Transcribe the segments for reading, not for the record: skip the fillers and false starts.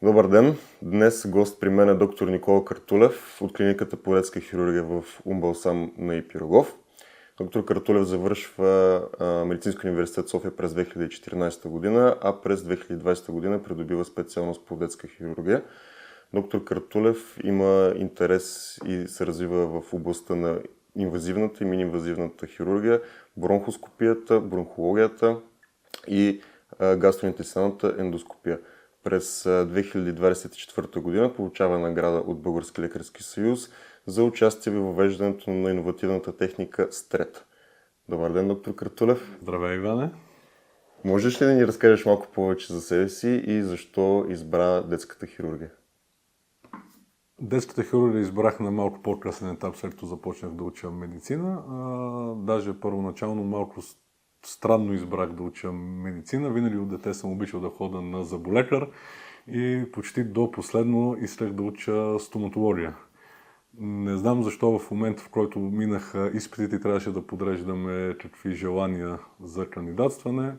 Добър ден! Днес гост при мен е доктор Никола Картулев от клиниката по детска хирургия в УМБАЛСАМ на Пирогов. Доктор Картулев завършва Медицински университет София през 2014 година, а през 2020 година придобива специалност по детска хирургия. Доктор Картулев има интерес и се развива в областта на инвазивната и миниинвазивната хирургия, бронхоскопията, бронхологията и гастроинтестиналната ендоскопия. През 2024 година получава награда от Български лекарски съюз за участие в въвеждането на иновативната техника СТРЕТ. Добър ден, доктор Картулев. Здравей, Иване. Можеш ли да ни разкажеш малко повече за себе си и защо избра детската хирургия? Детската хирургия избрах на малко по-късен етап, след като започнах да уча медицина. Даже първоначално малко странно избрах да уча медицина. Винаги от дете съм обичал да хода на зъболекар и почти до последно исках да уча стоматология. Не знам защо в момента, в който минах изпитите, трябваше да подреждаме какви желания за кандидатстване.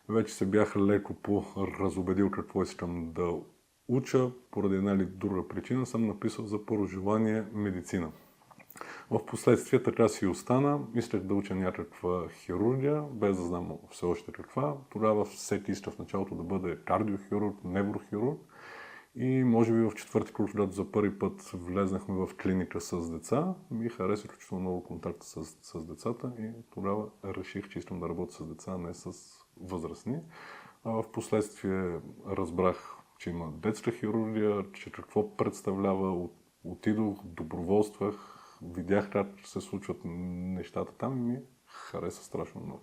Вече се бях леко по-разубедил какво искам да уча. Поради една или друга причина съм написал за първо желание медицина. В последствие така си остана. Исках да уча някаква хирургия, без да знам все още каква. Тогава всеки иска в началото да бъде кардиохирург, неврохирург. И може би в четвърти курс, когато за първи път влезнахме в клиника с деца, ми хареса изключително много контакта с децата и тогава реших, че искам да работя с деца, а не с възрастни. В последствие разбрах, че има детска хирургия, че какво представлява. Отидох, доброволствах, видях как се случват нещата там и ми хареса страшно много.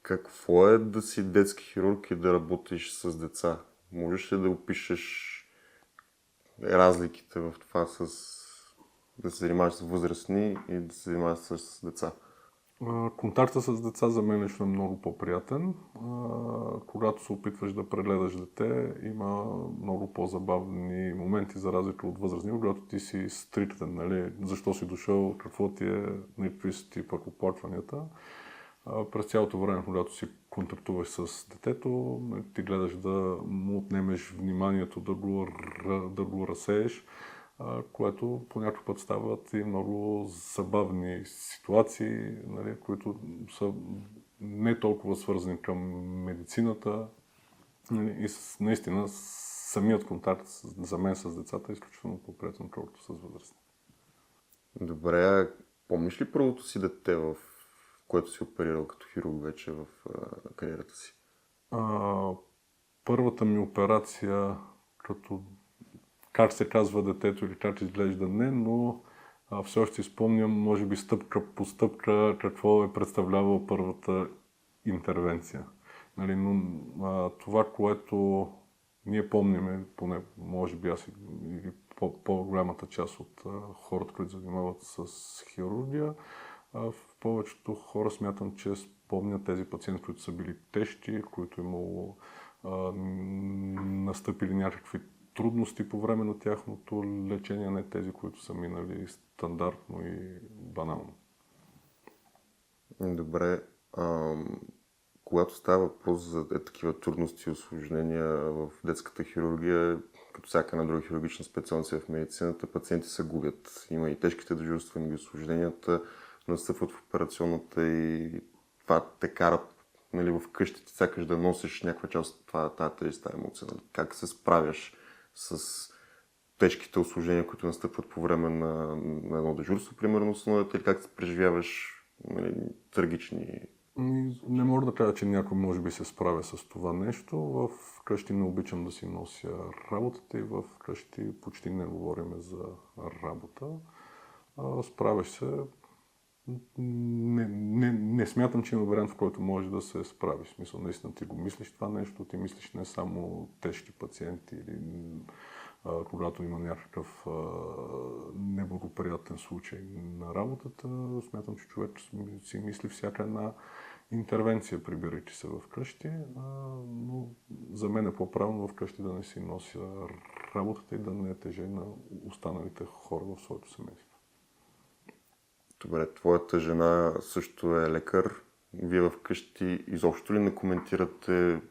Какво е да си детски хирург и да работиш с деца? Можеш ли да опишеш разликите в това да се занимаваш с възрастни и да се занимаваш с деца? Контакта с деца за мен е много по-приятен. Когато се опитваш да прегледаш дете, има много по-забавни моменти за разлика от възрастни, когато ти си стриктен, нали? Защо си дошъл, какво ти е, какви са ти пък оплакванията. През цялото време, когато си контактуваш с детето, ти гледаш да му отнемеш вниманието, да го разсееш, което по някакъв път стават и много забавни ситуации, нали, които са не толкова свързани към медицината. Нали, и наистина самият контакт за мен с децата е изключително по-приятен, колкото с възрастни. Добре, помниш ли първото си дете, в което си оперирал като хирург вече в кариерата си? Първата ми операция, като как се казва детето или как изглежда не, но все още спомням, може би стъпка по стъпка, какво е представлявала първата интервенция. Нали, но това, което ние помним, поне може би аз или по-голямата част от хората, които занимават с хирургия, в повечето хора смятам, че спомнят тези пациенти, които са били тежки, които имало настъпили някакви трудности по време на тяхното лечение, не тези, които са минали стандартно и банално. Добре. Когато става въпрос за такива трудности и усложнения в детската хирургия, като всяка една друга хирургична специалност в медицината, пациенти се губят. Има и тежките дежурства, и усложненията, настъпват в операционната и това те кара, нали, в къщите, сякаш да носиш някаква част от тази тежест, емоция. Нали? Как се справяш с тежките усложнения, които настъпват по време на едно дежурство, примерно с нодата, или как се преживяваш, нали, трагични... Не мога да кажа, че някой може би се справя с това нещо. В къщи не обичам да си нося работата и в къщи почти не говорим за работа. Справяш се. Не смятам, че има вариант, в който може да се справиш. В смисъл, наистина ти го мислиш това нещо, ти мислиш не само тежки пациенти или когато има някакъв неблагоприятен случай на работата, смятам, че човек си мисли всяка една интервенция, прибирайки се вкъщи, но за мен е по-правилно вкъщи да не си нося работата и да не тежи на останалите хора в своето семейство. Добре, твоята жена също е лекар. Вие вкъщи изобщо ли не коментирате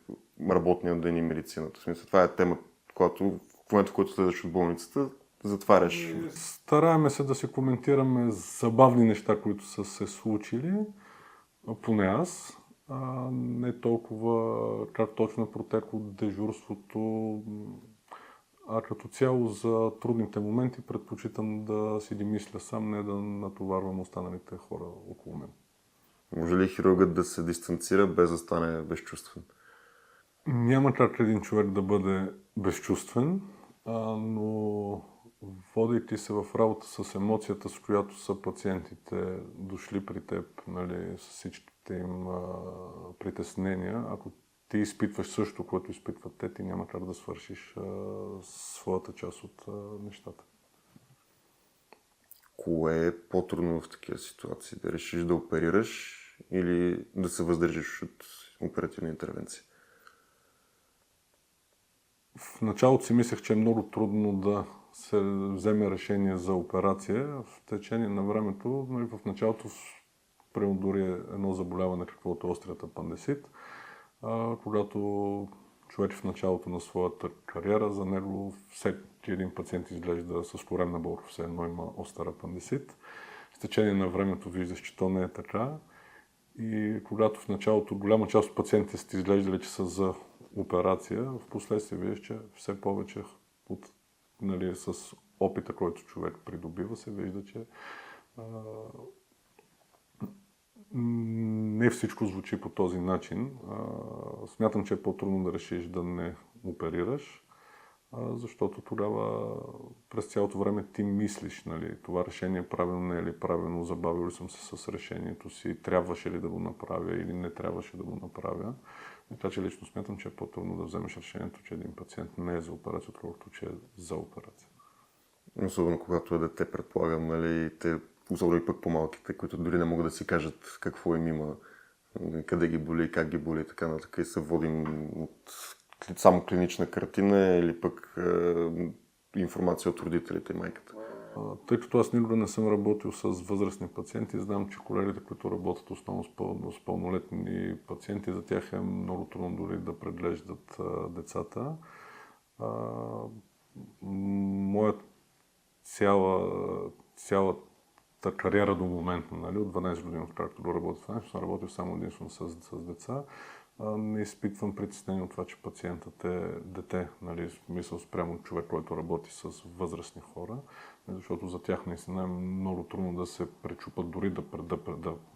работния ден и медицината? В смисъл, това е тема, която в момента, в който следваш от болницата, затваряш. Стараеме се да си коментираме забавни неща, които са се случили, поне аз. Не толкова как точно е протекло дежурството, а като цяло за трудните моменти предпочитам да си ги мисля сам, не да натоварвам останалите хора около мен. Може ли хирургът да се дистанцира без да стане безчувствен? Няма как един човек да бъде безчувствен, но водейки се в работа с емоцията, с която са пациентите дошли при теб, нали, с всичките им притеснения, ако ти изпитваш също, което изпитват те, ти няма как да свършиш своята част от нещата. Кое е по-трудно в такива ситуации? Да решиш да оперираш или да се въздържиш от оперативна интервенция? В началото си мислех, че е много трудно да се вземе решение за операция. В течение на времето, нали, в началото, примерно дори едно заболяване, каквото е острият апендицит, когато човек в началото на своята кариера, за него всеки един пациент изглежда с коремна болка, все едно има остър апендицит. С течение на времето виждаш, че то не е така. И когато в началото голяма част от пациентите сте изглеждали, че са за операция, в последствие виждаш, че все повече нали, с опита, който човек придобива, се вижда, че не всичко звучи по този начин. Смятам, че е по-трудно да решиш да не оперираш, защото тогава през цялото време ти мислиш, нали, това решение е правилно, не е ли правилно, забавил ли съм се с решението си, трябваше ли да го направя или не трябваше да го направя. Така че лично смятам, че е по-трудно да вземеш решението, че един пациент не е за операция, отколкото че е за операция. Особено когато е дете, предполагам, нали, те, особено и пък по-малките, които дори не могат да си кажат какво им има, къде ги боли, как ги боли и така нататък. И се водим от само клинична картина или пък информация от родителите и майката. Тъй като аз никога не съм работил с възрастни пациенти, знам, че колегите, които работят основно с пълнолетни пациенти, за тях е много трудно дори да преглеждат децата. Моята цялата кариера до момента, нали, от 12 години, откакто работя в нещо, съм работил само единствено с деца. Не изпитвам притеснение от това, че пациентът е дете, нали, смисъл спрямо човек, който работи с възрастни хора, защото за тях наистина е много трудно да се пречупат, дори да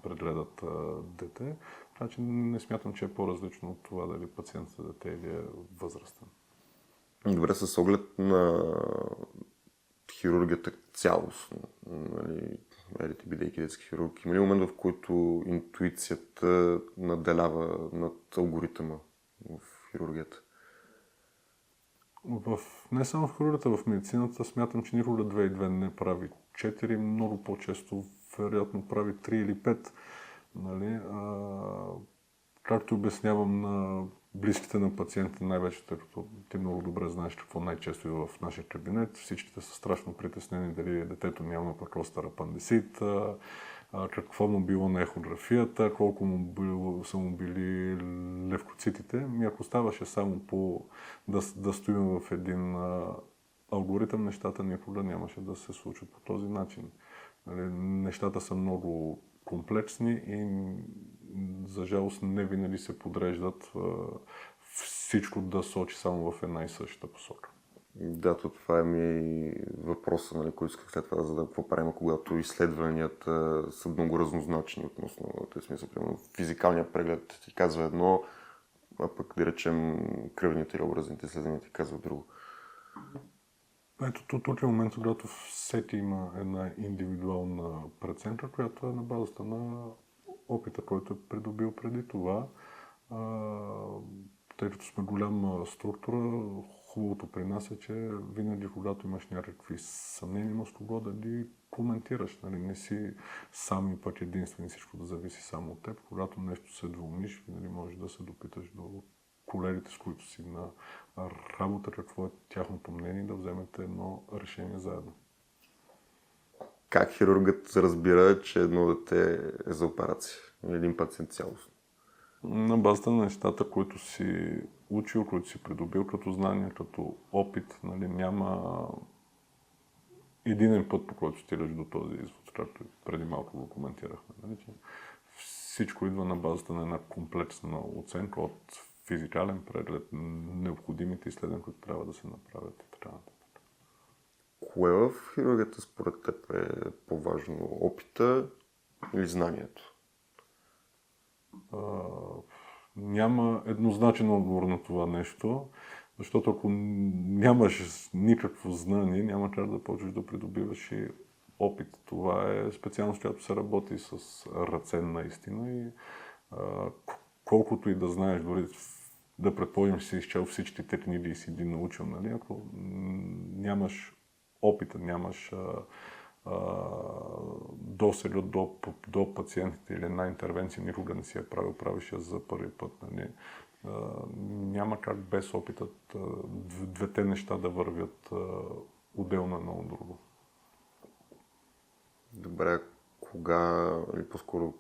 прегледат дете. Така че не смятам, че е по-различно от това дали пациентът е дете или е възрастен. Добре, с оглед на хирургията цялостно, нали, ти бидейки детски хирург, има ли момент, в който интуицията наделява над алгоритъма в хирургията? Не само в хирургията, в медицината смятам, че никога 2 и 2 не прави 4, много по-често вероятно прави 3 или 5. Нали? Както обяснявам на близките на пациента, най-вече, тъй като ти много добре знаеш какво най-често е в нашия кабинет, всичките са страшно притеснени дали детето няма пък остър апендицит, какво му било на ехографията, колко са му били левкоцитите. Ако ставаше само да стоим в един алгоритъм, нещата никога нямаше да се случат по този начин. Нещата са много комплексни и за жалост не винаги се подреждат всичко да сочи само в една и същата посока. Да, това е ми въпроса, нали, който исках след това да задам. Какво правим, когато изследванията са много разнозначни относно този смисъл. Примерно, физикалният преглед ти казва едно, а пък да речем кръвните или образните изследвания ти казва друго. Ето тук е момент, когато всеки има една индивидуална преценка, която е на базата на опита, който е придобил преди това. Тъй като сме голяма структура, хубавото при нас е, че винаги, когато имаш някакви съмнения, има с кого да ги коментираш. Нали? Не си сам и пък единствен, всичко да зависи само от теб. Когато нещо се двумиш, винаги можеш да се допиташ до колегите, с които си на работа, какво е тяхното мнение, да вземете едно решение заедно. как хирургът разбира, че едно дете е за операция? Един пациент цялостно. На базата на нещата, които си учил, които си придобил като знания, като опит, нали, няма единен път, по който стигаш до този извод, както преди малко го коментирахме. Нали, че всичко идва на базата на една комплексна оценка от физикален преглед, необходимите изследвания, които трябва да се направят и така нататък. Кое в хирургията според теб е по-важно? Опита или знанието? Няма еднозначен отговор на това нещо, защото ако нямаш никакво знание, няма как да почнеш да придобиваш и опит. Това е специалност, която се работи с ръце наистина и колкото и да знаеш, дори да предположим, че си изчел всичките книги и си ги научил, нали? Ако нямаш опита, нямаш досега до пациентите или една интервенция никога не си я правил, правиш я за първи път. Нали? Няма как без опитът двете неща да вървят отделно едно от друго. Добре, кога или по-скоро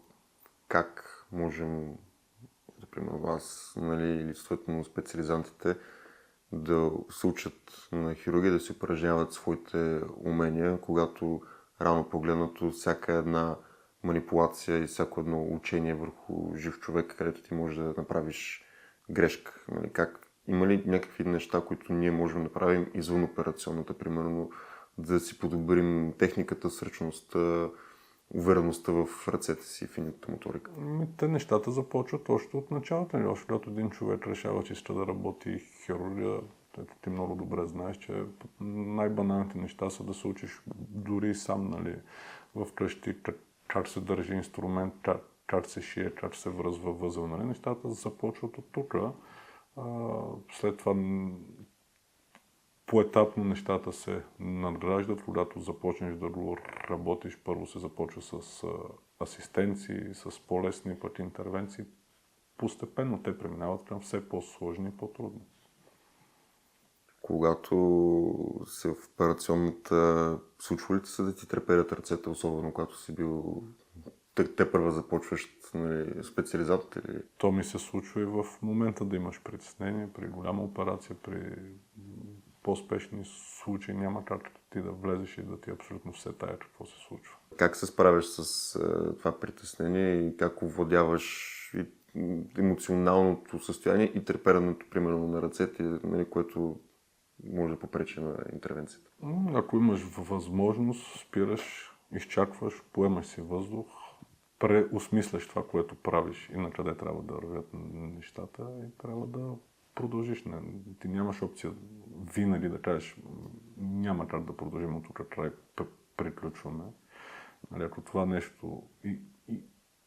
как можем, например, вас, нали, или съответно специализантите да се учат на хирургия, да си упражняват своите умения, когато рано погледнато всяка една манипулация и всяко едно учение върху жив човек, където ти можеш да направиш грешка. Нали, има ли някакви неща, които ние можем да направим извън операционната, примерно да си подобрим техниката, сръчността, увереността в ръцете си и финната моторика? Те нещата започват още от началото. Още когато един човек решава, че иска да работи хирургия, ти много добре знаеш, че най-баналните неща са да се учиш дори сам, нали, вкъщи, как се държи инструмент, как се шие, как се връзва възел. Нали. Нещата започват от тук. След това поетапно нещата се надграждат, когато започнеш да го работиш. Първо се започва с асистенции, с по-лесни пък интервенции. Постепенно те преминават към все по-сложни и по-трудни. Когато се в операционната, случва ли се да ти треперят ръцете, особено когато си бил те първа започващ, нали, специализант? Или? То ми се случва и в момента да имаш притеснение при голяма операция, при по-спешни случаи няма как ти да влезеш и да ти абсолютно все тая какво се случва. Как се справяш с това притеснение и как овладяваш и емоционалното състояние и треперенето, примерно, на ръцете, нали, което може да попречи на интервенцията? Ако имаш възможност, спираш, изчакваш, поемаш си въздух, преосмисляш това, което правиш и на къде трябва да вървят нещата и трябва да продължиш. Ти нямаш опция винаги да кажеш няма как да продължим от тук край, приключваме. Нали, ако това нещо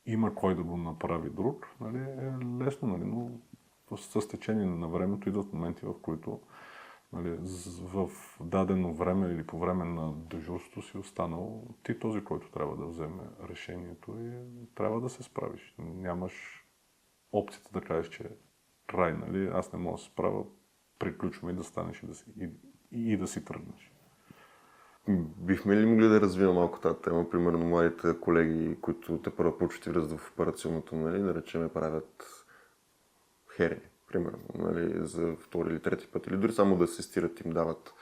има кой да го направи друг, нали, е лесно, нали, но с течение на времето идват моменти, в които, нали, в дадено време или по време на дежурството си останал ти този, който трябва да вземе решението и трябва да се справиш. Нямаш опцията да кажеш, че край, нали, аз не мога да се справя, приключваме и да станеш и да си тръгнеш. Бихме ли могли да развием малко тази тема? Примерно младите колеги, които те първо почват и влизат в операционното, нали, да речем, правят херни, примерно, нали, за втори или трети път, или дори само да асистират, им дават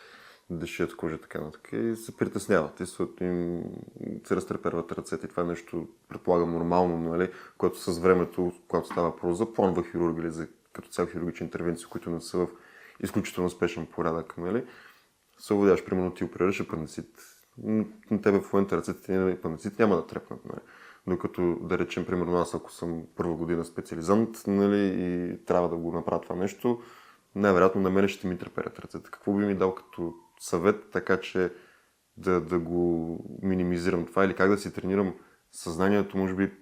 да шият кожа, така нататък, и се притесняват, и им се разтреперват ръцете. И това е нещо, предполагам, нормално, нали, което с времето, когато става въпрос за планова хирургия или за като цяло хирургични интервенции, които не са в изключително спешен порядък, нали, се овладяваш, примерно ти оперираш апендицит, на тебе в момента ръцете на апендицит няма да трепнат. Нали. Докато, да речем, примерно аз, ако съм първа година специализант, нали, и трябва да го направя това нещо, най-вероятно на мен ще ми треперят ръцете. Какво би ми дал като съвет, така че да го минимизирам това, или как да си тренирам съзнанието, може би,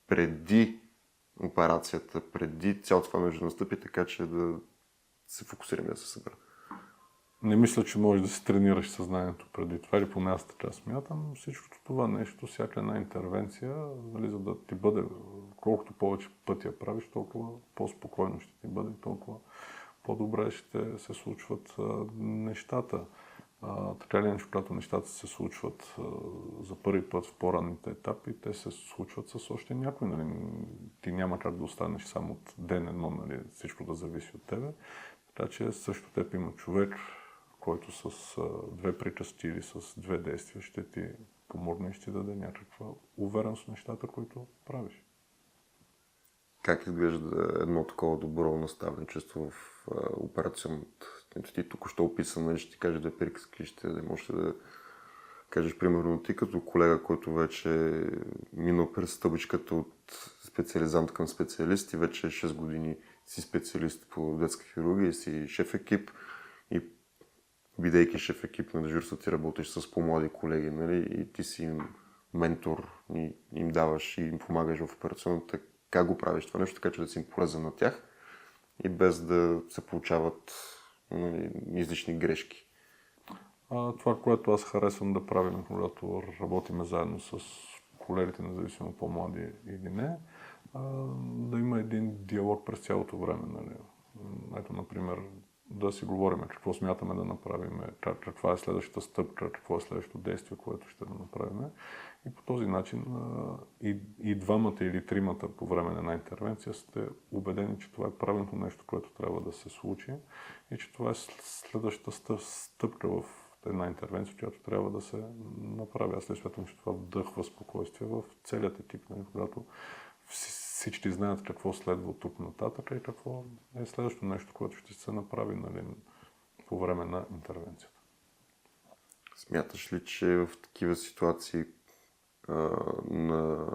преди операцията, преди цялото това нещо да настъпи, така че да се фокусирам и да се събера? Не мисля, че можеш да си тренираш съзнанието преди това, или поне аз така смятам. Всичкото това нещо, всяка една интервенция, нали, за да ти бъде, колкото повече пъти я правиш, толкова по-спокойно ще ти бъде, толкова по-добре ще се случват нещата. Така или иначе, когато нещата се случват за първи път в по-ранните етапи, те се случват с още някой. Нали? Ти няма как да останеш само от ден едно, нали? Всичко да зависи от тебе. Така че също теб има човек, който с две приказки или с две действия ще ти помогне и ще ти даде някаква увереност в нещата, които правиш. Как изглежда едно такова добро наставничество в операционната? Ти току-що описа, нали, ще ти кажа две приказки, ще да можеш да кажеш, примерно, ти като колега, който вече е минал през стъбичката от специализант към специалист и вече 6 години си специалист по детска хирургия и си шеф екип и бидейки шеф екип на дежурство, ти работиш с по-млади колеги, нали, и ти си им ментор и им даваш и им помагаш в операционната. Как го правиш това нещо, така че да си им полезен на тях и без да се получават, нали, излишни грешки? Това, което аз харесвам да правим, когато работим заедно с колегите, независимо по-млади или не, да има един диалог през цялото време. Нали. Ето, например, да си говорим какво смятаме да направим, каква е следващата стъпка, какво е следващото действие, което ще да направим. И по този начин и двамата или тримата по време на една интервенция сте убедени, че това е правилното нещо, което трябва да се случи и че това е следващата стъпка в една интервенция, която трябва да се направи. Аз смятам, че това вдъхва спокойствие в целият екип, нали, когато всички знаят какво следва от тук нататък и какво е следващото нещо, което ще се направи, нали, по време на интервенцията. Смяташ ли, че в такива ситуации на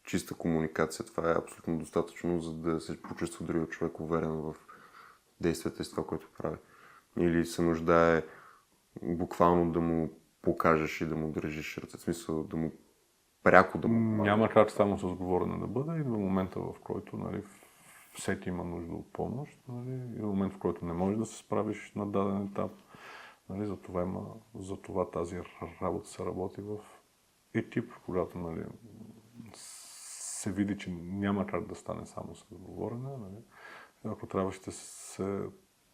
чиста комуникация това е абсолютно достатъчно, за да се почувства другия човек уверен в действията и с това, което прави? Или се нуждае буквално да му покажеш и да му държиш ръце, в смисъл да му пряко да му... Няма как само с говорене да бъде. Идва момента, в който, нали, всеки има нужда от помощ. Нали, идва момент, в който не можеш да се справиш на даден етап. Нали, затова тази работа се работи в екип, когато, нали, се види, че няма как да стане само с говорене. Нали. Ако трябва, ще се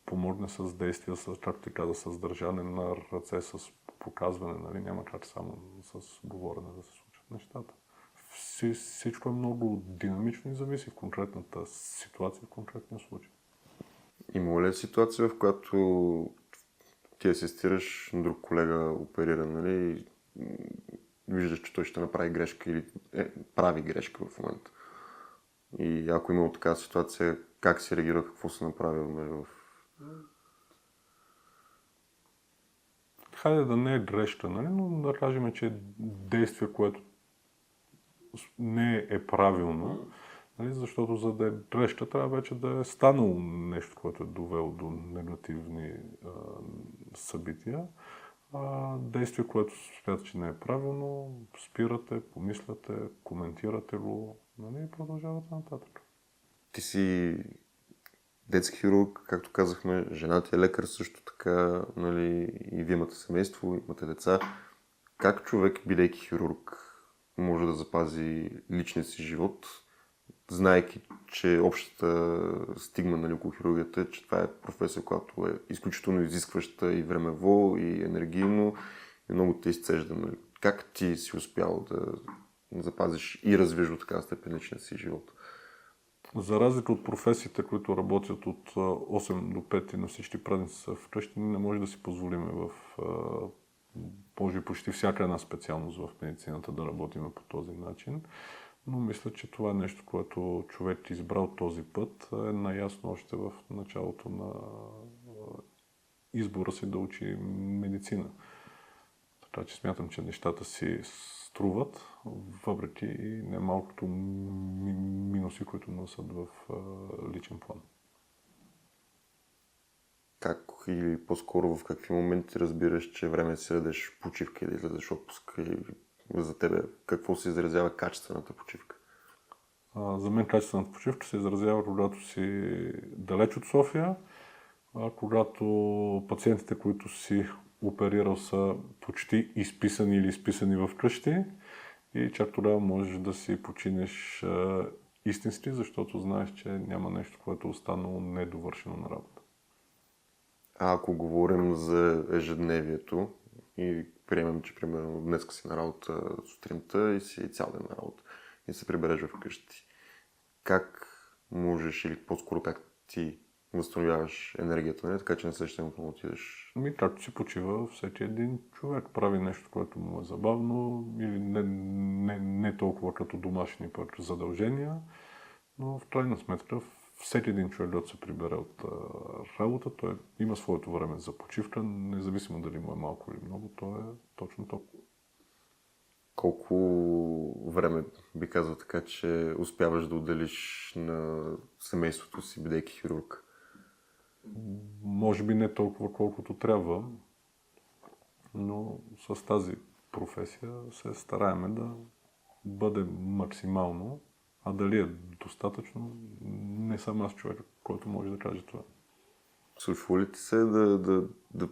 помогне с действия, както ти каза, с държане на ръце, с показване. Нали. Няма как само с говорене да се случат нещата. Всичко е много динамично и зависи в конкретната ситуация, в конкретния случай. Има ли ситуация, в която ти асистираш, друг колега оперира, нали, и виждаш, че той ще направи грешка или прави грешка в момента? И ако имало такава ситуация, как си реагира, какво се направил, нали, в... Хайде да не е грешка, нали, но да кажем, че е действие, което не е правилно, нали, защото за да е грешка, трябва вече да е станало нещо, което е довело до негативни събития. Действие, което смятате, че не е правилно, спирате, помисляте, коментирате го, нали, и продължавате нататък. Ти си детски хирург, както казахме, жена ти е лекар също така, нали, и вие имате семейство, имате деца. Как човек, бидейки хирург, може да запази личния си живот, знаейки, че общата стигма, нали, около хирургията е, че това е професия, която е изключително изискваща и времево, и енергийно, и много те изцежда. Нали. Как ти си успял да запазиш и развиш до така степен личния си живот? За разлика от професиите, които работят от 8 до 5 и на всички празници са вкъщи, не може да си позволим в може почти всяка една специалност в медицината да работим по този начин. Но мисля, че това е нещо, което човек избрал този път, е наясно още в началото на избора си да учи медицина. Така че смятам, че нещата си струват, въпреки и немалкото минуси, които носят в личен план. Как или по-скоро в какви моменти разбираш, че е време да си дадеш почивка или да излезеш отпуск? И за тебе какво се изразява качествената почивка? За мен качествената почивка се изразява, когато си далеч от София, когато пациентите, които си оперирал, са почти изписани или изписани в къщи и чак тогава можеш да си починеш истински, защото знаеш, че няма нещо, което е останало недовършено на работа. А ако говорим за ежедневието и приемем, че примерно днес си на работа сутринта и си цял ден на работа и се прибереш вкъщи, как можеш или по-скоро как ти възстановяваш енергията, не? Така че не се ще да отидеш? Както си почива всеки един човек. Прави нещо, което му е забавно или не толкова като домашни пък задължения, но в крайна сметка всеки един човек, който се прибере от работа, той има своето време за почивка, независимо дали му е малко или много, то е точно толкова. Колко време би казал така, че успяваш да отделиш на семейството си, бидейки хирург? Може би не толкова колкото трябва, но с тази професия се стараеме да бъде максимално, а дали е достатъчно, не съм аз човек, който може да каже това. Случва ли ти се да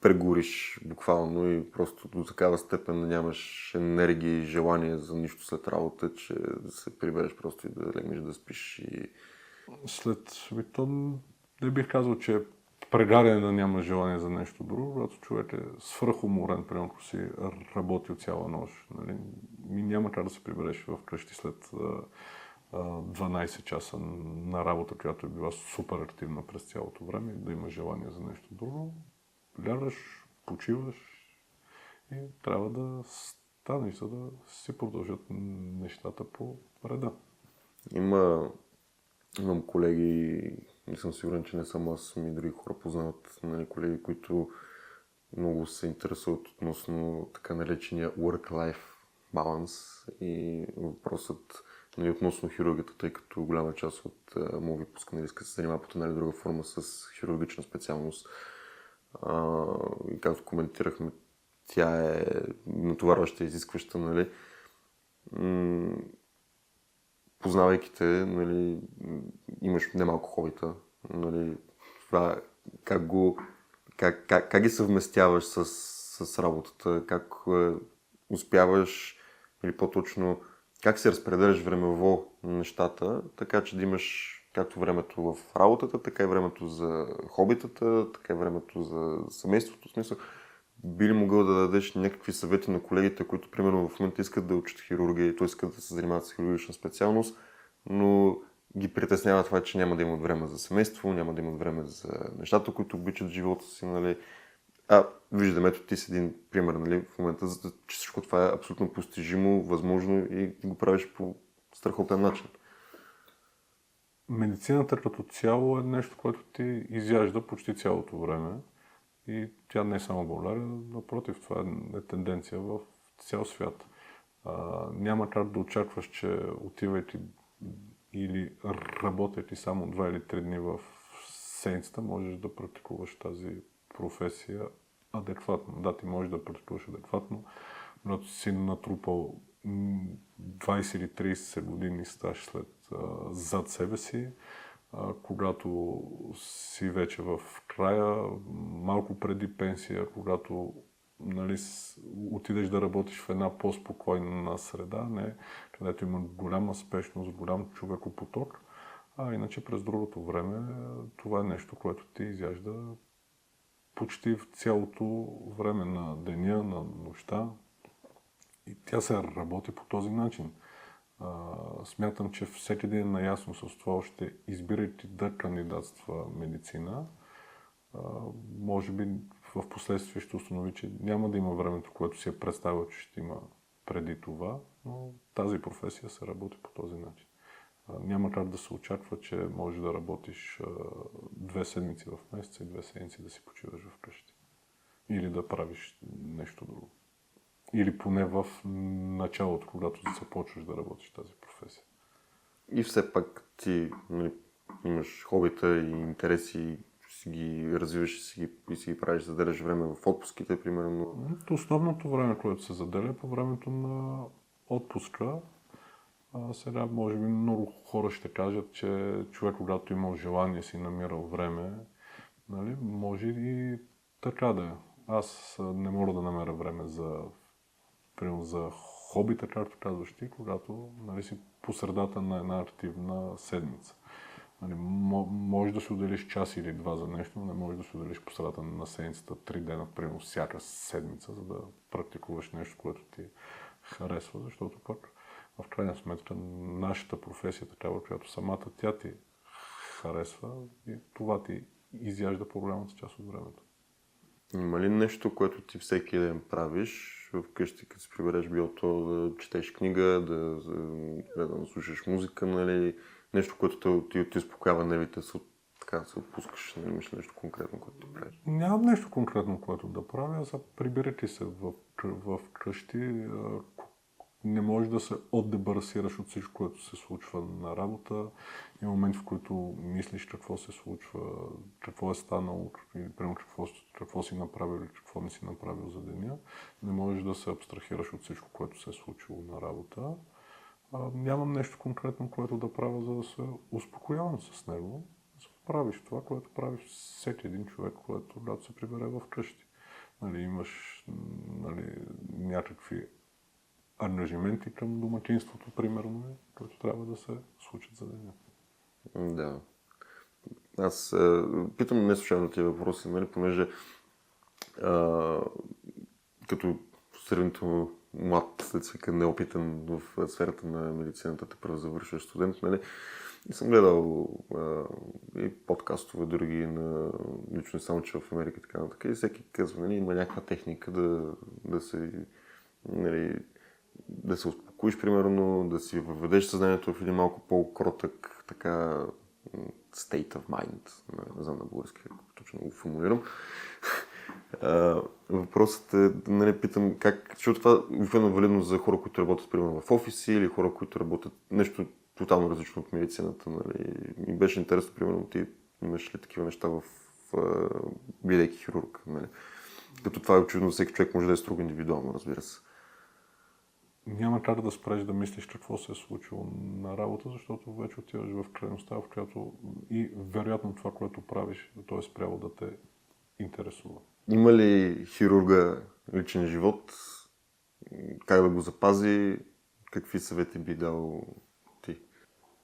прегориш буквално и просто до такава степен да нямаш енергия и желание за нищо след работа, че да се прибереш просто и да легнеш да спиш и... То не бих казал, че е прегаряне да няма желание за нещо друго, когато човек е свръхуморен, примерно ако си работил цяла нощ. Нали? Няма как да се прибереш вкъщи след 12 часа на работа, която е била супер активна през цялото време и да има желание за нещо друго. Лягаш, почиваш и трябва да станеш, за да си продължат нещата по реда. Имам колеги, не съм сигурен, че не съм аз, и други хора познават, нали, колеги, които много се интересуват относно така наречения work-life balance и въпросът, нали, относно хирургията, тъй като голяма част от моят випуск, нали, иска да се занимава по една или друга форма с хирургична специалност. И както коментирахме, тя е натоварваща, изискваща, нали. Познавайки те, нали, имаш немалко хобита, нали, това как ги съвместяваш с работата, как успяваш, или по-точно, как се разпределяш времево на нещата, така че да имаш както времето в работата, така и времето за хобитата, така и времето за семейството, в смисъл. Би ли могъл да дадеш някакви съвети на колегите, които примерно в момента искат да учат хирургия, т.е. искат да се занимават с хирургична специалност, но ги притеснява това, че няма да имат време за семейство, няма да имат време за нещата, които обичат в живота си, нали. Виждаме, ето ти си един пример, нали, в момента, че всичко това е абсолютно постижимо, възможно и го правиш по страхотен начин. Медицината като цяло е нещо, което ти изяжда почти цялото време. И тя не е само в България, напротив, това е тенденция в цял свят. Няма как да очакваш, че отивайки или работейки само 2 или 3 дни в седмицата, можеш да практикуваш тази професия адекватно. Да, ти можеш да практикуваш адекватно, но си натрупал 20 или 30 години стаж зад себе си, когато си вече в края, малко преди пенсия, когато, нали, отидеш да работиш в една по-спокойна среда, не, където има голяма спешност, голям човекопоток, а иначе през другото време това е нещо, което ти изяжда почти в цялото време на деня, на нощта, и тя се работи по този начин. Смятам, че всеки един е наясно с това, още избирайки да кандидатства медицина. Може би в последствие ще установи, че няма да има времето, което си е представил, че ще има преди това, но тази професия се работи по този начин. Няма как да се очаква, че можеш да работиш 2 седмици в месеца и 2 седмици да си почиваш вкъщи. Или да правиш нещо друго. Или поне в началото, когато започваш да работиш тази професия. И все пак ти, нали, имаш хобита и интереси, си ги развиваш и си ги правиш, заделяш време в отпуските, примерно. Основното време, което се заделя е по времето на отпуска. Сега, може би, много хора ще кажат, че човек, когато имал желание, си намирал време, нали, може и така да е. Аз не мога да намеря време за хобита, както казваш ти, когато, нали, си по средата на една активна седмица. Нали, може да си отделиш час или два за нещо, но не можеш да си отделиш по средата на седмицата 3 дена, примерно всяка седмица, за да практикуваш нещо, което ти харесва, защото пък в крайна сметка нашата професия такава, която самата тя ти харесва и това ти изяжда по-голямата част от времето. Има ли нещо, което ти всеки ден правиш вкъщи, като си прибереш, било то да четеш книга, да слушаш музика, нали? Нещо, което ти успокоява нервите, така се отпускаш, не имаш нещо конкретно, което да правиш? Нямам нещо конкретно, което да правя, за прибирате се в къщи. Не можеш да се отдебарасираш от всичко, което се случва на работа. Има моменти, в които мислиш какво се случва, какво е станало, или какво си направил или какво не си направил за деня. Не можеш да се абстрахираш от всичко, което се е случило на работа. Нямам нещо конкретно, което да правя, за да се успокоявам с него. Правиш това, което прави всеки един човек, когато се прибере в къщи. Нали, имаш някакви ангажименти към домакинството, примерно, които трябва да се случат за деня. Да. Аз питам не случайно тези въпроси, нали, понеже като сравнително млад, неопитен в сферата на медицината, те първо завършващ студент, нали, и съм гледал и подкастове, други на лично само, че в Америка и така нататък. И всеки казва, нали, има някаква техника да се, нали, да се успокоиш, примерно, да си въведеш съзнанието в един малко по-кротък така state of mind. Не знам на български, точно го формулирам. Въпросът е, нали, питам как, защото това е валидно за хора, които работят, примерно, в офиси или хора, които работят нещо тотално различно от медицината. Нали. Ми беше интересно, примерно, ти имаш ли такива неща бидейки хирург. Нали. Като това е очевидно, всеки човек може да е строго индивидуално, разбира се. Няма как да спреш да мислиш какво се е случило на работа, защото вече отиваш в крайността, в която и вероятно това, което правиш, то е спряло да те интересува. Има ли хирурга личен живот? Как да го запази? Какви съвети би дал ти?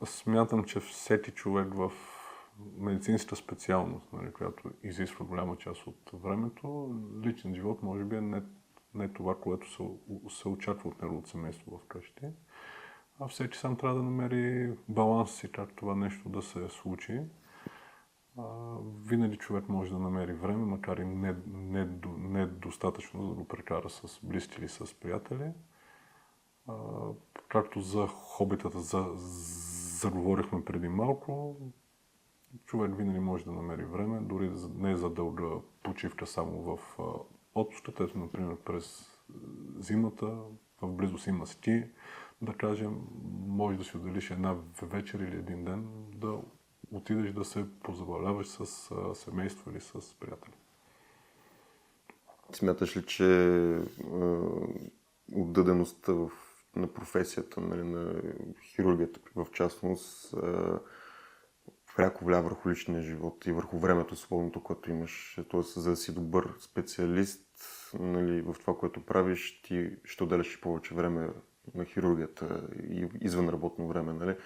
Смятам, че всеки човек в медицинската специалност, нали, която изисква голяма част от времето, личен живот може би е не това, което се очаква от неговото семейство вкъщи. А всеки сам трябва да намери баланс си, как това нещо да се случи. Винаги човек може да намери време, макар и не достатъчно, за да го прекара с близки или с приятели. Както за хобитата заговорихме преди малко, човек винаги може да намери време, дори не за дълга почивка само в отпуската, ето, например, през зимата, в близост има ски, да кажем, може да си отделиш една вечер или един ден да отидеш да се позабавляваш с семейство или с приятели. Смяташ ли, че отдадеността на професията, нали, на хирургията в частност, пряко влияе върху личния живот и върху времето свободното, което имаш? Тоест, за да си добър специалист, нали, в това, което правиш, ти ще отделяш и повече време на хирургията и извън работно време, нали?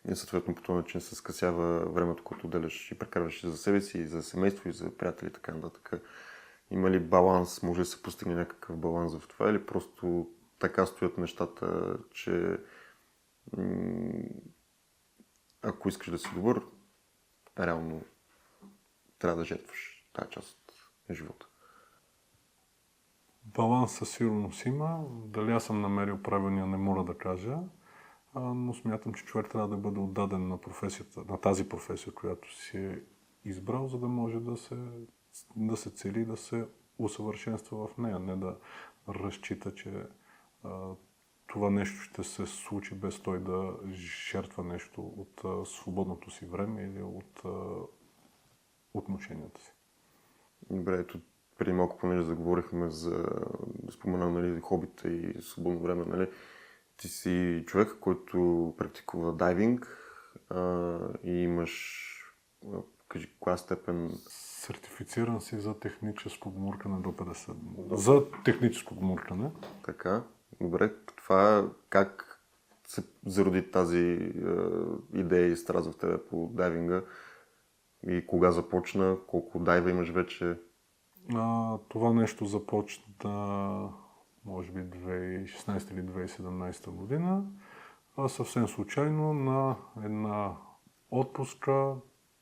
И съответно по този начин се скъсява времето, което отделяш и прекарваш и за себе си, и за семейство, и за приятели и така нататък. Има ли баланс? Може ли да се постигне някакъв баланс в това или просто така стоят нещата, че ако искаш да си добър, реално трябва да жертваш тази част от живота? Баланс със сигурност има. Дали аз съм намерил правилния, не мога да кажа, но смятам, че човек трябва да бъде отдаден на професията, на тази професия, която си е избрал, за да може да се цели, да се усъвършенства в нея, не да разчита, че това нещо ще се случи без той да жертва нещо от свободното си време или от отношенията си. Добре, ето преди малко, понеже заговорихме за спомена, нали, хобита и свободно време, нали, ти си човек, който практикува дайвинг и имаш, кажи, коя степен? Сертифициран си за техническо гмуркане до 50. За техническо гмуркане. Така, добре, това как се зароди тази идея и страст в тебе по дайвинга и кога започна, колко дайва имаш вече? Това нещо започна може би 2016 или 2017 година. Съвсем случайно на една отпуска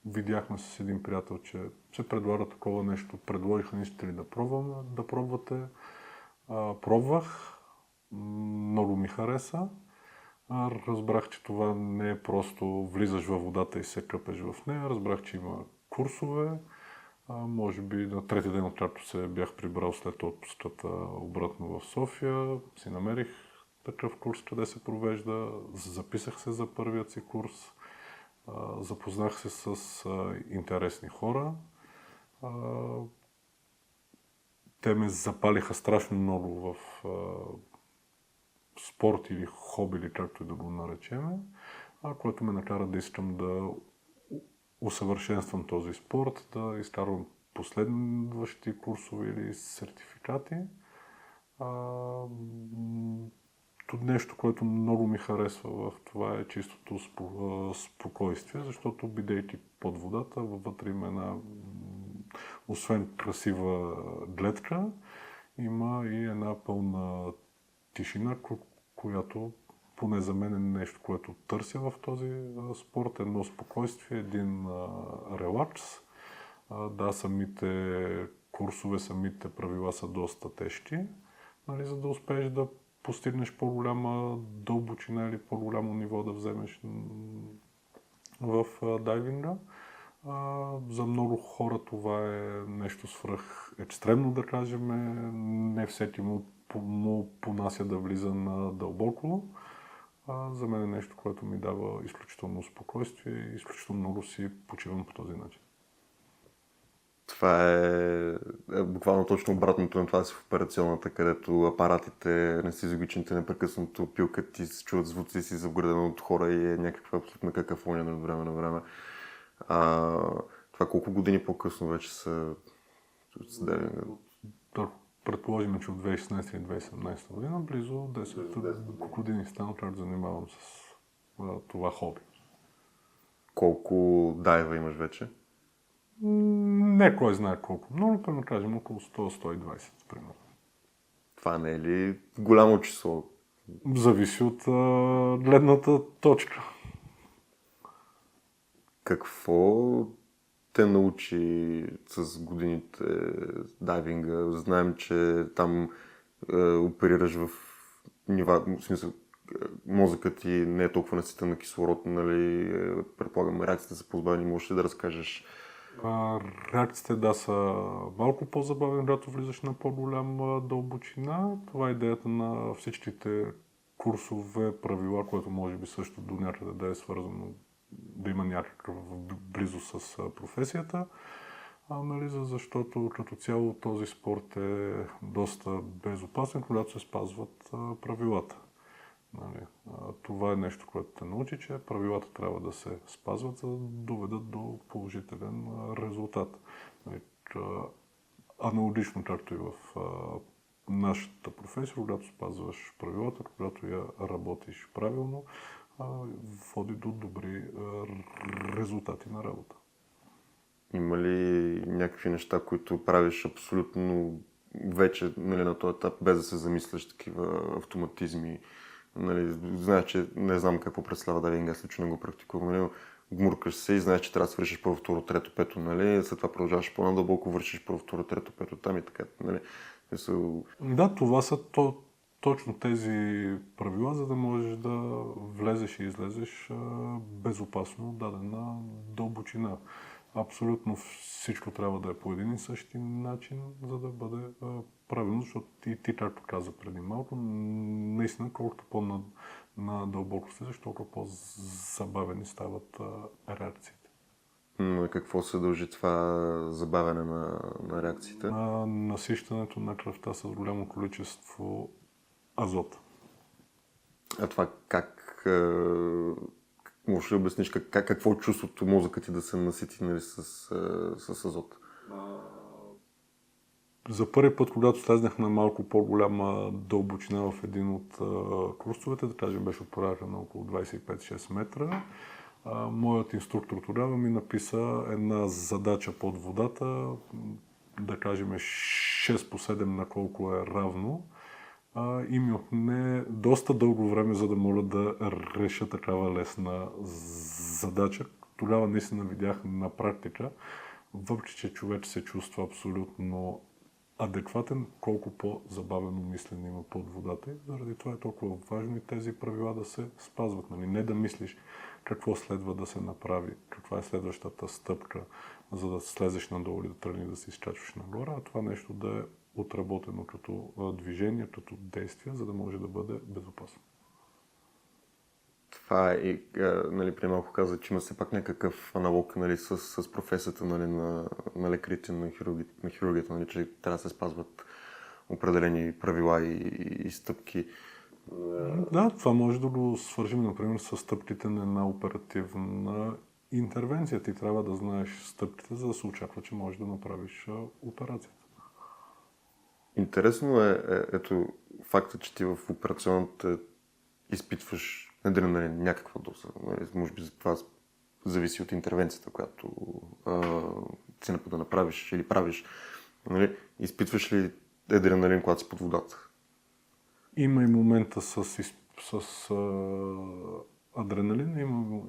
видяхме с един приятел, че се предлага такова нещо. Предложиха, не искате ли да пробвате. Пробвах, много ми хареса. Разбрах, че това не е просто влизаш във водата и се къпеш в нея. Разбрах, че има курсове. Може би на трети ден, откакто се бях прибрал след отпуската обратно в София, си намерих такъв курс, къде се провежда. Записах се за първият си курс. Запознах се с интересни хора. Те ме запалиха страшно много в спорт или хоби, или както и да го наречеме, което ме накара да искам да усъвършенствам този спорт, да изкарвам последващи курсове или сертификати. Нещо, което много ми харесва в това е чистото спокойствие, защото бидейки под водата, вътре има една, освен красива гледка, има и една пълна тишина, която поне за мен е нещо, което търся в този спорт. Едно спокойствие, един релакс. Да, самите курсове, самите правила са доста тежки, нали, за да успееш да постигнеш по-голяма дълбочина или по-голямо ниво да вземеш в дайвинга. За много хора това е нещо свръх екстремно, да кажем. Не всеки му понася да влиза на дълбоко. За мен е нещо, което ми дава изключително спокойствие и изключително много си почивам по този начин. Това е буквално точно обратното на това си в операционната, където апаратите, анестезиологичните непрекъснато пилкат и се чуват звуци си заградено от хора и е някаква абсолютна какафония от време на време. Това колко години по-късно вече са дайвинга? Предположим, че от 2016 или 2017 година, близо 10 години стана, как занимавам с това хоби. Колко дайва имаш вече? Не кой знае колко. Много, да кажем, около 100-120, примерно. Това не е ли голямо число? Зависи от гледната точка. Какво те научи с годините дайвинга? Знаем, че там оперираш в нива, в смисъл, мозъкът ти не е толкова наситен на кислород, нали? Предполагам, реакциите са по-забавени. Можеш ли да разкажеш? Реакциите, да, са малко по-забавени, когато влизаш на по-голяма дълбочина. Това е идеята на всичките курсове, правила, което може би също до някъде да е свързано, да има някаква близо с професията. Нали, защото като цяло този спорт е доста безопасен, когато се спазват правилата. Нали, това е нещо, което те научи, че правилата трябва да се спазват, за да доведат до положителен резултат. Нали, аналогично, както и в нашата професия, когато спазваш правилата, когато я работиш правилно, води до добри резултати на работа. Има ли някакви неща, които правиш абсолютно вече, нали, на този етап, без да се замисляш, такива автоматизми? Нали, знаеш, че не знам какво представлява дайвинг, аз лично не го практикувам. Нали, гмуркаш се и знаеш, че трябва да свършиш първо, второ, трето, пето, нали, след това продължаваш по-надълбоко, вършиш първо, второ, трето, пето, там и така. Нали. Да, това са точно тези правила, за да можеш да влезеш и излезеш безопасно от дадена дълбочина. Абсолютно всичко трябва да е по един и същи начин, за да бъде правилно, защото и ти, както каза преди малко, наистина колкото по-надълбоко слизаш, толкова по-забавени стават реакциите. На какво се дължи това забавяне на реакциите? Насищането на кръвта с голямо количество азот. А това как... Можеш ли да обясниш какво е чувството мозъкът ти да се насити, нали, с азот? За първи път, когато слезнах на малко по-голяма дълбочина в един от курсовете, да кажем беше от порядъка на около 25-6 метра, моят инструктор тогава ми написа една задача под водата, да кажем 6 по 7 на колко е равно, и ми отне доста дълго време, за да мога да реша такава лесна задача. Тогава наистина видях на практика, въпреки че човек се чувства абсолютно адекватен, колко по-забавено мислене има под водата. И заради това е толкова важно и тези правила да се спазват. Нали? Не да мислиш какво следва да се направи, каква е следващата стъпка, за да слезеш надолу и да тръгнеш да се изкачваш нагоре, а това нещо да е отработено като движение, като действие, за да може да бъде безопасно. Това е, нали, преди малко каза, че има все пак някакъв аналог, нали, с професията, нали, на лекарите, на хирургията, нали, че трябва да се спазват определени правила и стъпки. Да, това може да го свържим, например, с стъпките на една оперативна интервенция. Ти трябва да знаеш стъпките, за да се очаква, че можеш да направиш операцията. Интересно ето факта, че ти в операционната изпитваш адреналин, някаква доза. Нали? Може би за това зависи от интервенцията, която си да направиш или правиш. Нали? Изпитваш ли адреналин, когато си под водата? Има и момента с адреналин,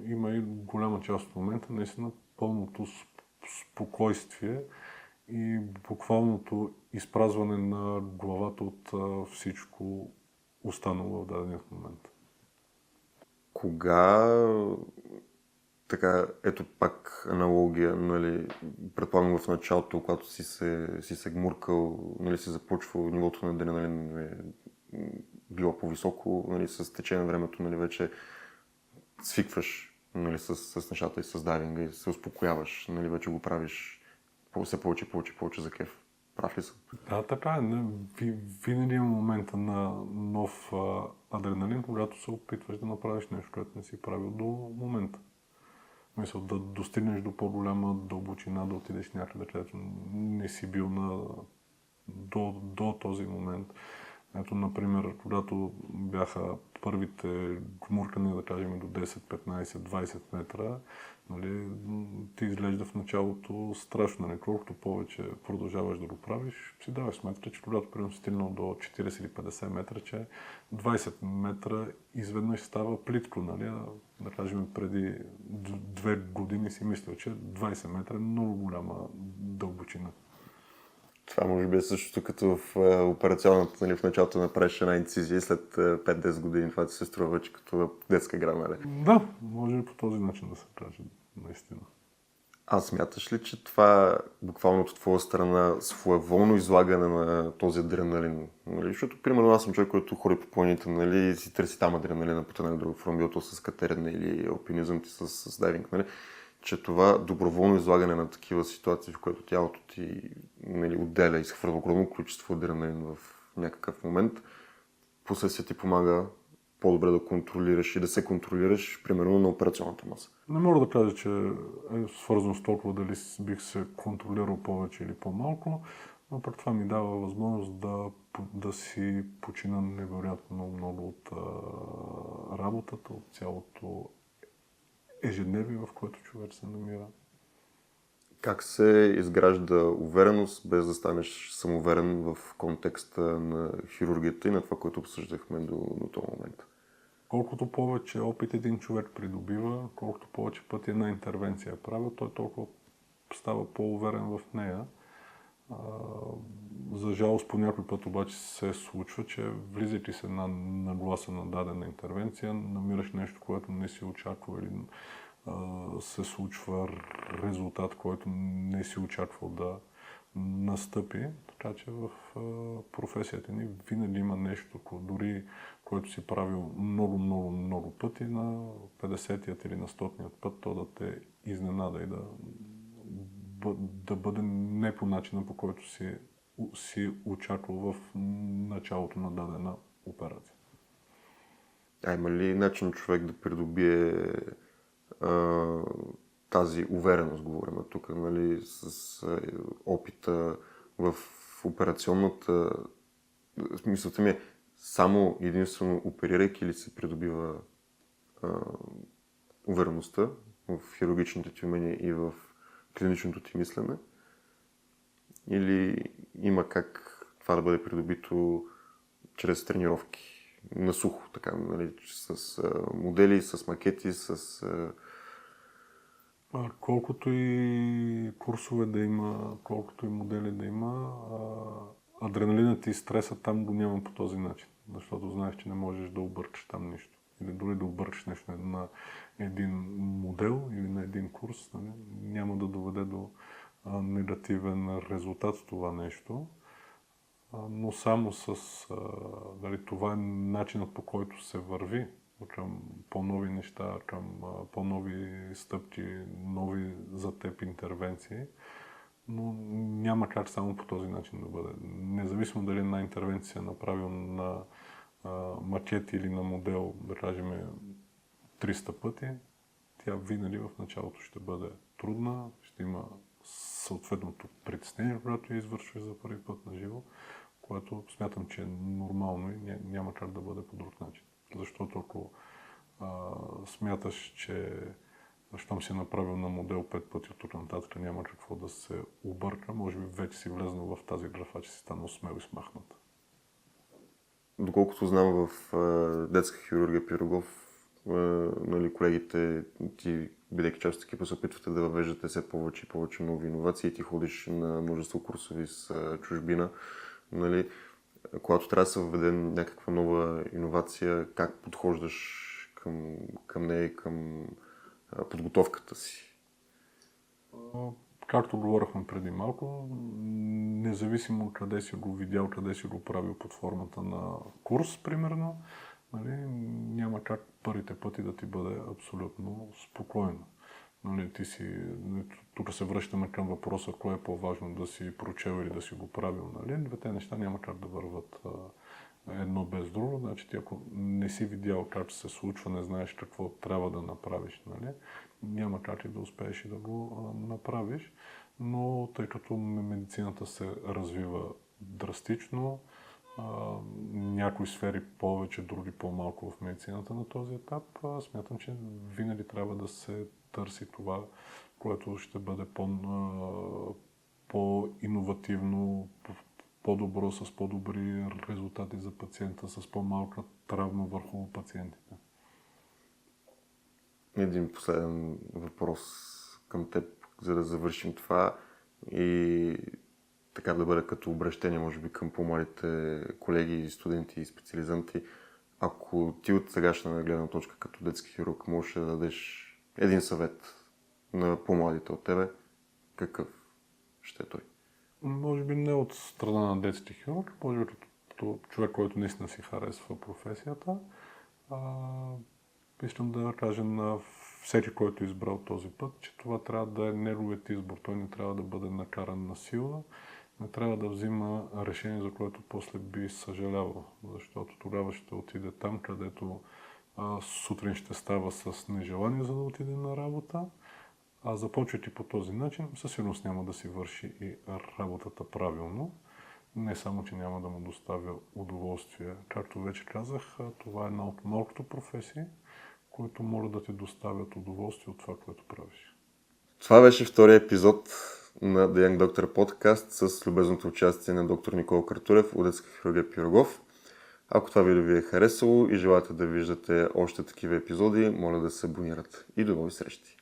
има и голяма част от момента наистина пълното спокойствие и буквалното изпразване на главата от всичко останало в дадения момент. Кога, така, ето пак аналогия, нали, предполагам в началото, когато си се гмуркал, нали, си започвал нивото на адреналин, нали, било по-високо, нали, с течение на времето, нали, вече свикваш, нали, с нещата и с дайвинга и се успокояваш, нали, вече го правиш все повече за кеф. Прав ли съм? Да, така е. Винаги има момента на нов адреналин, когато се опитваш да направиш нещо, което не си правил до момента. Мисля, да достигнеш до по-голяма дълбочина, да отидеш някъде, където не си бил до този момент. Ето, например, когато бяха първите гмуркания, да кажем, до 10, 15, 20 метра, нали, ти изглежда в началото страшно. Нали? Колкото повече продължаваш да го правиш, си даваш сметка, че когато примерно си стигнал до 40 или 50 метра, че 20 метра изведнъж става плитко. Нали? Да кажем, преди 2 години си мисля, че 20 метра е много голяма дълбочина. Това може би е същото като в операционната, нали, в началото направиш една инцизия и след 5-10 години това ти се струва вече като детска игра, нали? Да, може и по този начин да се каже, наистина. А смяташ ли, че това буквално от твоя страна своеволно излагане на този адреналин? Нали? Защото, примерно, аз съм човек, който ходи по планините, нали, и си търси там адреналина по една друга форма, било с катерене или алпинизъм ти с дайвинг, нали? Че това доброволно излагане на такива ситуации, в които тялото ти, нали, отделя и изхвърля огромно количество адреналин в някакъв момент, последствие ти помага по-добре да контролираш и да се контролираш, примерно, на операционната маса. Не мога да кажа, че е свързано с толкова дали бих се контролирал повече или по-малко, но пък това ми дава възможност да си почина невероятно много от работата, от цялото ежедневие, в което човек се намира. Как се изгражда увереност, без да станеш самоуверен в контекста на хирургията и на това, което обсъждахме до този момент? Колкото повече опит един човек придобива, колкото повече пъти една интервенция правил, той толкова става по-уверен в нея. За жалост по някой път обаче се случва, че влизайки се на нагласа на дадена интервенция, намираш нещо, което не си очаква или се случва резултат, който не си очаквал да настъпи. Така че в професията ни винаги има нещо, дори което си правил много пъти, на 50-тият или на 100-тият път, то да те изненада и да бъде не по начина, по който си очаквал в началото на дадена операция. Има ли начин човек да придобие тази увереност, говорим тук, нали, с опита в операционната... Смисълта ми е само единствено оперирайки ли се придобива увереността в хирургичните ти умения и в клиничното ти мислене? Или има как това да бъде придобито чрез тренировки, на сухо, така, нали, с модели, с макети, с... Колкото и курсове да има, колкото и модели да има, адреналинът и стресът там го няма по този начин. Защото знаеш, че не можеш да объркаш там нищо. Или дори да объркаш нещо на един модел или на един курс, нали, няма да доведе до негативен резултат в това нещо. Но само с дали, това е начинът, по който се върви към по-нови неща, към по-нови стъпки, нови за теб интервенции. Но няма как само по този начин да бъде. Независимо дали една интервенция е направил на макет или на модел, да кажем 300 пъти, тя винаги в началото ще бъде трудна, ще има съответното притеснение, когато я извършваш за първи път на живо, което смятам, че е нормално и няма как да бъде по друг начин. Защото ако смяташ, че щом си направил на модел 5 пъти от тук нататък, няма какво да се обърка, може би вече си влезнал в тази графа, че си станал смел и смахнат. Доколкото знам, в детска хирургия Пирогов, нали, колегите ти, бидейки част от екипа, се опитвате да въвеждате все повече и повече нови иновации. Ти ходиш на множество курсови с чужбина. Нали, когато трябва да се въведе някаква нова иновация, как подхождаш към нея и към подготовката си? Както говорихме преди малко, независимо къде си го видял, къде си го правил под формата на курс, примерно, нали, няма как първите пъти да ти бъде абсолютно спокойно. Нали, тук се връщаме към въпроса, кое е по-важно, да си прочел или да си го правил. Нали? Двете неща няма как да върват едно без друго. Значи, ти ако не си видял как се случва, не знаеш какво трябва да направиш, нали? Няма как и да успееш и да го направиш. Но тъй като медицината се развива драстично, някои сфери повече, други по-малко в медицината на този етап, смятам, че винаги трябва да се търси това, което ще бъде по-иновативно, по-добро, с по-добри резултати за пациента, с по-малка травма върху пациентите. Един последен въпрос към теб, за да завършим това и така да бъде като обращение, може би, към по-младите колеги, студенти и специализанти. Ако ти от сегашна гледна точка като детски хирург можеш да дадеш един съвет на по-младите от тебе, какъв ще е той? Може би не от страна на детски хирург, може би като човек, който наистина си харесва професията. Искам да кажа на всеки, който е избрал този път, че това трябва да е неговият избор. Той не трябва да бъде накаран на сила, не трябва да взима решение, за което после би съжалявал, защото тогава ще отиде там, където сутрин ще става с нежелание, за да отиде на работа, а започвайки по този начин, със сигурност няма да си върши и работата правилно. Не само, че няма да му доставя удоволствие. Както вече казах, това е една от малкото професии, които могат да ти доставят удоволствие от това, което правиш. Това беше втория епизод на The Young Doctor Podcast с любезното участие на доктор Никола Картулев от детска хирургия Пирогов. Ако това видео ви е харесало и желаете да виждате още такива епизоди, моля да се абонирате. И до нови срещи!